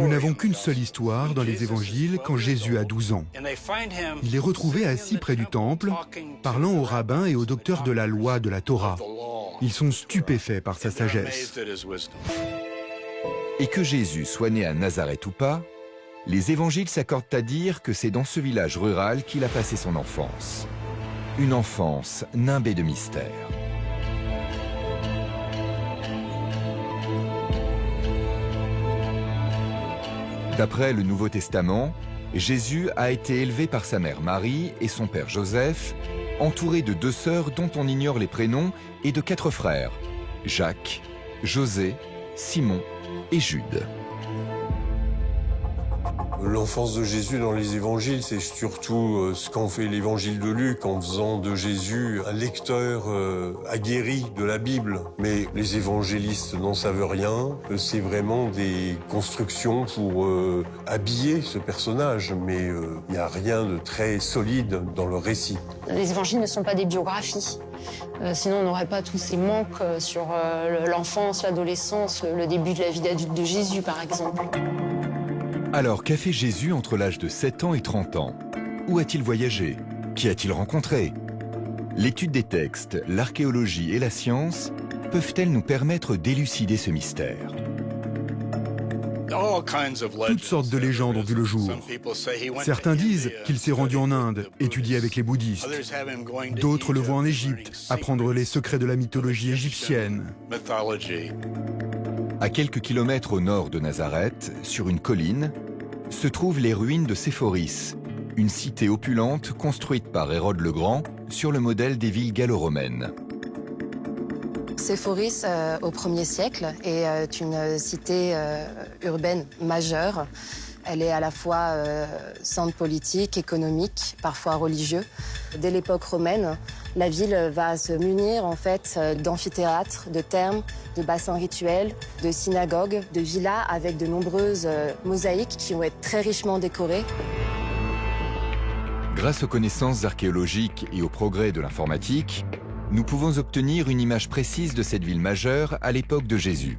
Nous n'avons qu'une seule histoire dans les évangiles quand Jésus a 12 ans. Il est retrouvé assis près du temple, parlant aux rabbins et aux docteurs de la loi de la Torah. Ils sont stupéfaits par sa sagesse. Et que Jésus soit né à Nazareth ou pas, les évangiles s'accordent à dire que c'est dans ce village rural qu'il a passé son enfance. Une enfance nimbée de mystères. D'après le Nouveau Testament, Jésus a été élevé par sa mère Marie et son père Joseph, entouré de 2 sœurs dont on ignore les prénoms et de 4 frères, Jacques, José, Simon et Jude. L'enfance de Jésus dans les évangiles, c'est surtout ce qu'en fait l'évangile de Luc en faisant de Jésus un lecteur aguerri de la Bible. Mais les évangélistes n'en savent rien. C'est vraiment des constructions pour habiller ce personnage. Mais il n'y a rien de très solide dans le récit. Les évangiles ne sont pas des biographies. Sinon, on n'aurait pas tous ces manques sur l'enfance, l'adolescence, le début de la vie d'adulte de Jésus, par exemple. Alors, qu'a fait Jésus entre l'âge de 7 ans et 30 ans? Où a-t-il voyagé? Qui a-t-il rencontré? L'étude des textes, l'archéologie et la science peuvent-elles nous permettre d'élucider ce mystère? Toutes sortes de légendes ont vu le jour. Certains disent qu'il s'est rendu en Inde, étudier avec les bouddhistes. D'autres le voient en Égypte, apprendre les secrets de la mythologie égyptienne. À quelques kilomètres au nord de Nazareth, sur une colline, se trouvent les ruines de Séphoris, une cité opulente construite par Hérode le Grand sur le modèle des villes gallo-romaines. Séphoris, au 1er siècle, est une cité urbaine majeure. Elle est à la fois centre politique, économique, parfois religieux. Dès l'époque romaine, la ville va se munir en fait d'amphithéâtres, de thermes, de bassins rituels, de synagogues, de villas avec de nombreuses mosaïques qui vont être très richement décorées. Grâce aux connaissances archéologiques et au progrès de l'informatique, nous pouvons obtenir une image précise de cette ville majeure à l'époque de Jésus.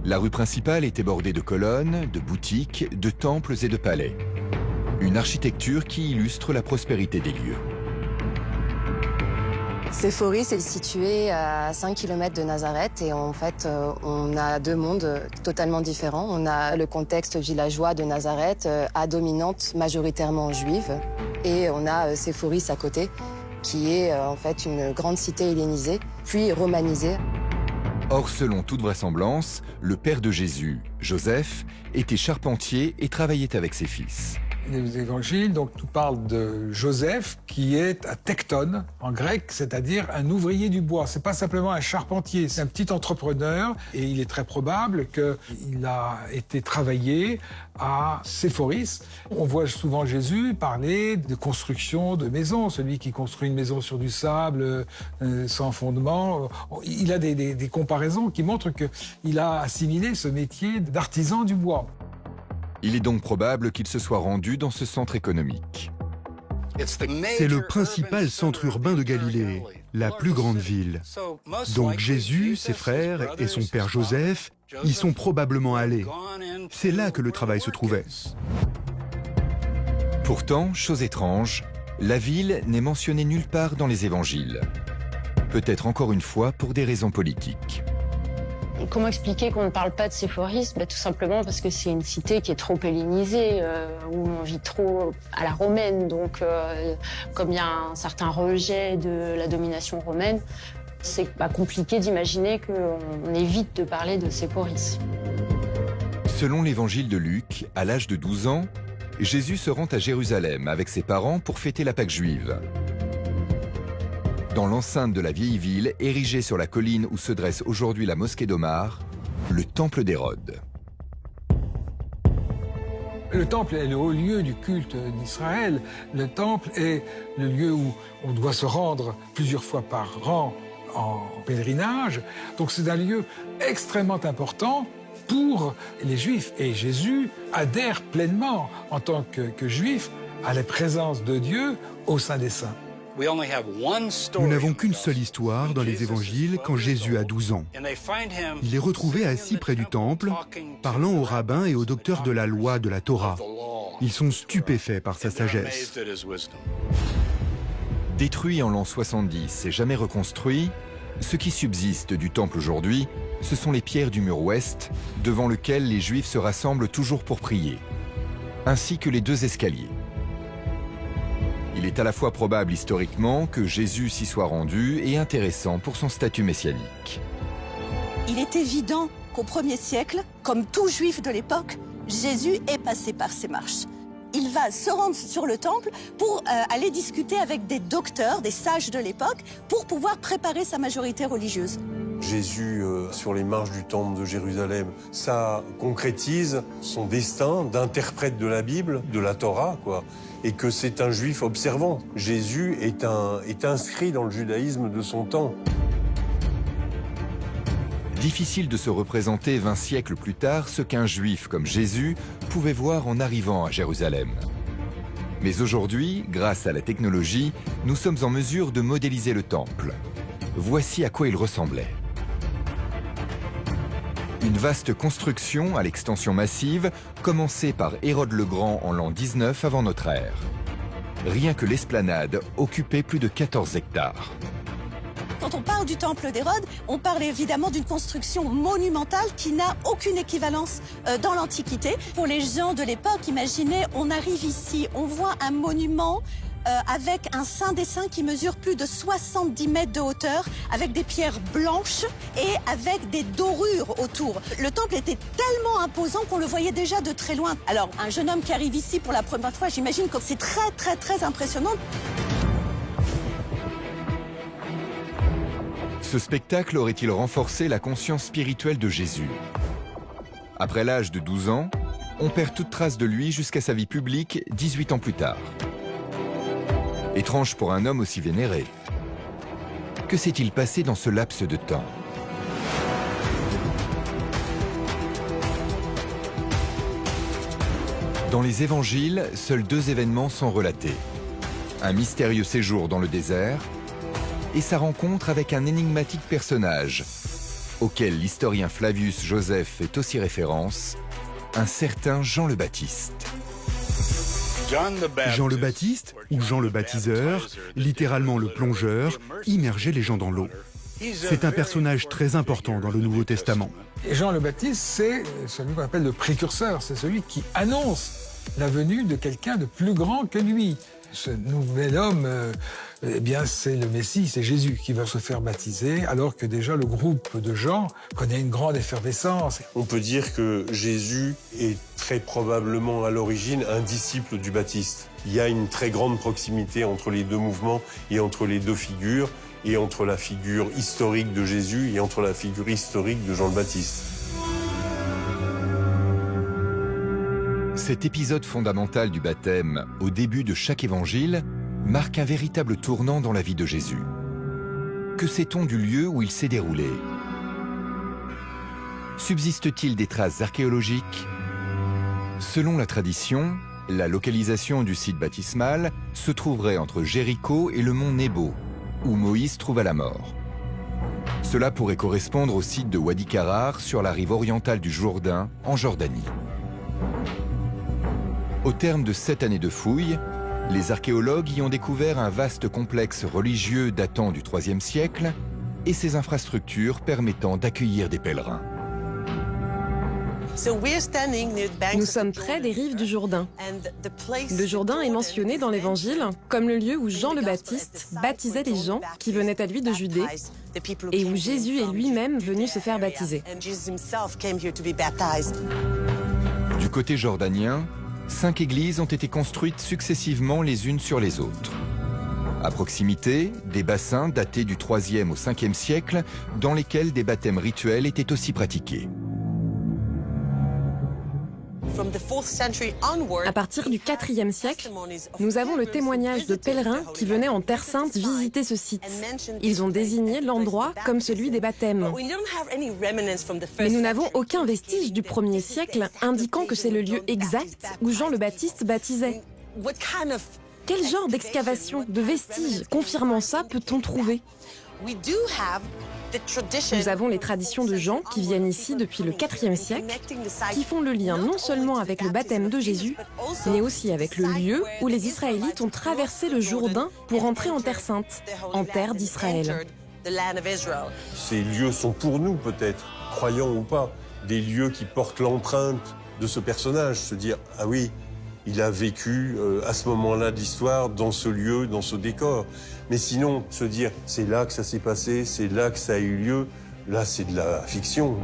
La rue principale était bordée de colonnes, de boutiques, de temples et de palais. Une architecture qui illustre la prospérité des lieux. Séphoris est situé à 5 km de Nazareth et en fait, on a 2 mondes totalement différents. On a le contexte villageois de Nazareth, à dominante majoritairement juive, et on a Séphoris à côté, qui est en fait une grande cité hellénisée, puis romanisée. Or, selon toute vraisemblance, le père de Jésus, Joseph, était charpentier et travaillait avec ses fils. Les évangiles donc, nous parlent de Joseph, qui est un tekton en grec, c'est-à-dire un ouvrier du bois. C'est pas simplement un charpentier, c'est un petit entrepreneur. Et il est très probable qu'il a été travaillé à Séphoris. On voit souvent Jésus parler de construction de maisons, celui qui construit une maison sur du sable, sans fondement. Il a des comparaisons qui montrent qu'il a assimilé ce métier d'artisan du bois. Il est donc probable qu'il se soit rendu dans ce centre économique. C'est le principal centre urbain de Galilée, la plus grande ville. Donc Jésus, ses frères et son père Joseph y sont probablement allés. C'est là que le travail se trouvait. Pourtant, chose étrange, la ville n'est mentionnée nulle part dans les évangiles. Peut-être encore une fois pour des raisons politiques. Comment expliquer qu'on ne parle pas de Séphoris? Tout simplement parce que c'est une cité qui est trop hellénisée, où on vit trop à la romaine. Donc, comme il y a un certain rejet de la domination romaine, c'est pas compliqué d'imaginer qu'on évite de parler de Séphoris. Selon l'évangile de Luc, à l'âge de 12 ans, Jésus se rend à Jérusalem avec ses parents pour fêter la Pâque juive. Dans l'enceinte de la vieille ville, érigée sur la colline où se dresse aujourd'hui la mosquée d'Omar, le temple d'Hérode. Le temple est le haut lieu du culte d'Israël. Le temple est le lieu où on doit se rendre plusieurs fois par an en pèlerinage. Donc c'est un lieu extrêmement important pour les Juifs. Et Jésus adhère pleinement, en tant que Juif, à la présence de Dieu au sein des saints. Nous n'avons qu'une seule histoire dans les évangiles quand Jésus a 12 ans. Il est retrouvé assis près du temple, parlant aux rabbins et aux docteurs de la loi de la Torah. Ils sont stupéfaits par sa sagesse. Détruit en l'an 70 et jamais reconstruit, ce qui subsiste du temple aujourd'hui, ce sont les pierres du mur ouest, devant lequel les Juifs se rassemblent toujours pour prier, ainsi que les 2 escaliers. Il est à la fois probable historiquement que Jésus s'y soit rendu et intéressant pour son statut messianique. Il est évident qu'au 1er siècle, comme tout Juif de l'époque, Jésus est passé par ces marches. Il va se rendre sur le temple pour aller discuter avec des docteurs, des sages de l'époque, pour pouvoir préparer sa majorité religieuse. Jésus sur les marches du temple de Jérusalem, ça concrétise son destin d'interprète de la Bible, de la Torah, quoi. Et que c'est un juif observant. Jésus est inscrit dans le judaïsme de son temps. Difficile de se représenter 20 siècles plus tard ce qu'un juif comme Jésus pouvait voir en arrivant à Jérusalem. Mais aujourd'hui, grâce à la technologie, nous sommes en mesure de modéliser le temple. Voici à quoi il ressemblait. Une vaste construction à l'extension massive, commencée par Hérode le Grand en l'an 19 avant notre ère. Rien que l'esplanade occupait plus de 14 hectares. Quand on parle du temple d'Hérode, on parle évidemment d'une construction monumentale qui n'a aucune équivalence dans l'Antiquité. Pour les gens de l'époque, imaginez, on arrive ici, on voit un monument avec un saint des saints qui mesure plus de 70 mètres de hauteur, avec des pierres blanches et avec des dorures autour. Le temple était tellement imposant qu'on le voyait déjà de très loin. Alors, un jeune homme qui arrive ici pour la première fois, j'imagine que c'est très impressionnant. Ce spectacle aurait-il renforcé la conscience spirituelle de Jésus? Après l'âge de 12 ans, on perd toute trace de lui jusqu'à sa vie publique 18 ans plus tard. Étrange pour un homme aussi vénéré. Que s'est-il passé dans ce laps de temps? Dans les évangiles, seuls 2 événements sont relatés. Un mystérieux séjour dans le désert et sa rencontre avec un énigmatique personnage, auquel l'historien Flavius Joseph fait aussi référence, un certain Jean le Baptiste. Jean le Baptiste, ou Jean le Baptiseur, littéralement le plongeur, immergeait les gens dans l'eau. C'est un personnage très important dans le Nouveau Testament. Et Jean le Baptiste, c'est celui qu'on appelle le précurseur, c'est celui qui annonce la venue de quelqu'un de plus grand que lui. Ce nouvel homme, eh bien, c'est le Messie, c'est Jésus qui va se faire baptiser, alors que déjà le groupe de Jean connaît une grande effervescence. On peut dire que Jésus est très probablement à l'origine un disciple du Baptiste. Il y a une très grande proximité entre les 2 mouvements et entre les 2 figures, et entre la figure historique de Jésus et entre la figure historique de Jean le Baptiste. Cet épisode fondamental du baptême, au début de chaque évangile, marque un véritable tournant dans la vie de Jésus. Que sait-on du lieu où il s'est déroulé? Subsiste-t-il des traces archéologiques? Selon la tradition, la localisation du site baptismal se trouverait entre Jéricho et le mont Nebo, où Moïse trouva la mort. Cela pourrait correspondre au site de Wadi Karar sur la rive orientale du Jourdain, en Jordanie. Au terme de 7 années de fouilles, les archéologues y ont découvert un vaste complexe religieux datant du IIIe siècle et ses infrastructures permettant d'accueillir des pèlerins. Nous sommes près des rives du Jourdain. Le Jourdain est mentionné dans l'Évangile comme le lieu où Jean le Baptiste baptisait les gens qui venaient à lui de Judée et où Jésus est lui-même venu se faire baptiser. Du côté jordanien, 5 églises ont été construites successivement les unes sur les autres. À proximité, des bassins datés du IIIe au Ve siècle dans lesquels des baptêmes rituels étaient aussi pratiqués. À partir du IVe siècle, nous avons le témoignage de pèlerins qui venaient en Terre Sainte visiter ce site. Ils ont désigné l'endroit comme celui des baptêmes. Mais nous n'avons aucun vestige du 1er siècle indiquant que c'est le lieu exact où Jean le Baptiste baptisait. quel genre d'excavation, de vestiges confirmant ça peut-on trouver? Nous avons les traditions de Jean qui viennent ici depuis le IVe siècle, qui font le lien non seulement avec le baptême de Jésus, mais aussi avec le lieu où les Israélites ont traversé le Jourdain pour entrer en Terre Sainte, en terre d'Israël. Ces lieux sont pour nous peut-être, croyants ou pas, des lieux qui portent l'empreinte de ce personnage, se dire « Ah oui, il a vécu à ce moment-là de l'histoire, dans ce lieu, dans ce décor ». Mais sinon, se dire « C'est là que ça s'est passé, c'est là que ça a eu lieu », là c'est de la fiction.